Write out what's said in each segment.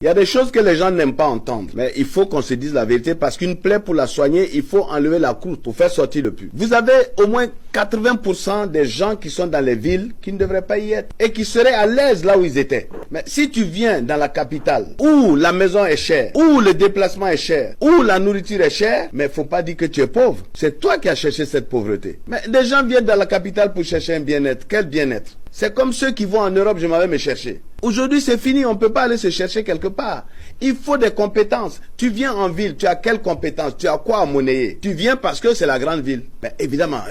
Il y a des choses que les gens n'aiment pas entendre. Mais il faut qu'on se dise la vérité parce qu'une plaie, pour la soigner, il faut enlever la croûte pour faire sortir le pus. Vous avez au moins 80% des gens qui sont dans les villes qui ne devraient pas y être et qui seraient à l'aise là où ils étaient. Mais si tu viens dans la capitale où la maison est chère, où le déplacement est cher, où la nourriture est chère, mais faut pas dire que tu es pauvre. C'est toi qui as cherché cette pauvreté. Mais des gens viennent dans la capitale pour chercher un bien-être. Quel bien-être? C'est comme ceux qui vont en Europe, je m'en vais me chercher. Aujourd'hui, c'est fini, on ne peut pas aller se chercher quelque part. Il faut des compétences. Tu viens en ville, tu as quelles compétences? Tu as quoi à monnayer? Tu viens parce que c'est la grande ville. Mais évidemment,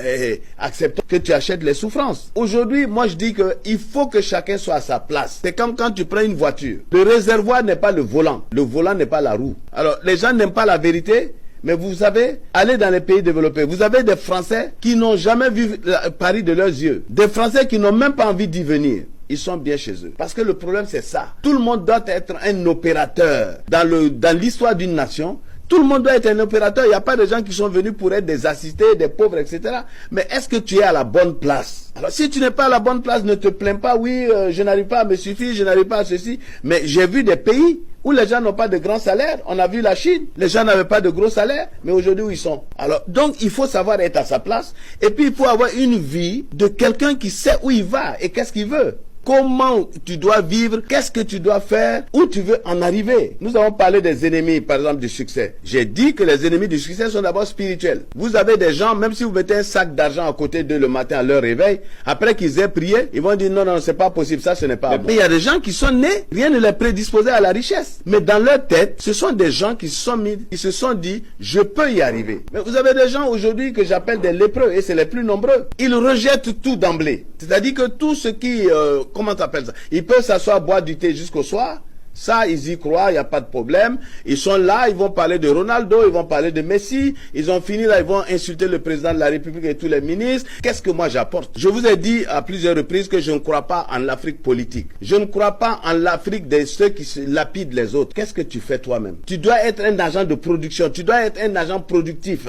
acceptons que tu achètes les souffrances. Aujourd'hui, moi je dis qu'il faut que chacun soit à sa place. C'est comme quand tu prends une voiture. Le réservoir n'est pas le volant n'est pas la roue. Alors, les gens n'aiment pas la vérité. Mais vous savez, allez dans les pays développés, vous avez des Français qui n'ont jamais vu Paris de leurs yeux. Des Français qui n'ont même pas envie d'y venir. Ils sont bien chez eux. Parce que le problème, c'est ça. Tout le monde doit être un opérateur. Dans l'histoire d'une nation, tout le monde doit être un opérateur. Il n'y a pas de gens qui sont venus pour être des assistés, des pauvres, etc. Mais est-ce que tu es à la bonne place? Alors, si tu n'es pas à la bonne place, ne te plains pas. Oui, je n'arrive pas à me suffire, je n'arrive pas à ceci. Mais j'ai vu des pays où les gens n'ont pas de grands salaires. On a vu la Chine. Les gens n'avaient pas de gros salaires. Mais aujourd'hui, où ils sont? Alors, donc, il faut savoir être à sa place. Et puis, il faut avoir une vie de quelqu'un qui sait où il va et qu'est-ce qu'il veut. Comment tu dois vivre, qu'est-ce que tu dois faire, où tu veux en arriver. Nous avons parlé des ennemis, par exemple, du succès. J'ai dit que les ennemis du succès sont d'abord spirituels. Vous avez des gens, même si vous mettez un sac d'argent à côté d'eux le matin à leur réveil, après qu'ils aient prié, ils vont dire non, c'est pas possible, ça ce n'est pas bon. Mais il y a des gens qui sont nés, rien ne les prédisposait à la richesse. Mais dans leur tête, ce sont des gens qui se sont dit, je peux y arriver. Mais vous avez des gens aujourd'hui que j'appelle des lépreux, et c'est les plus nombreux. Ils rejettent tout d'emblée. C'est-à-dire que tout ce qui... comment t'appelles ça? Ils peuvent s'asseoir, boire du thé jusqu'au soir. Ça, ils y croient, il n'y a pas de problème. Ils sont là, ils vont parler de Ronaldo, ils vont parler de Messi. Ils ont fini là, ils vont insulter le président de la République et tous les ministres. Qu'est-ce que moi j'apporte? Je vous ai dit à plusieurs reprises que je ne crois pas en l'Afrique politique. Je ne crois pas en l'Afrique de ceux qui se lapident les autres. Qu'est-ce que tu fais toi-même? Tu dois être un agent de production, tu dois être un agent productif.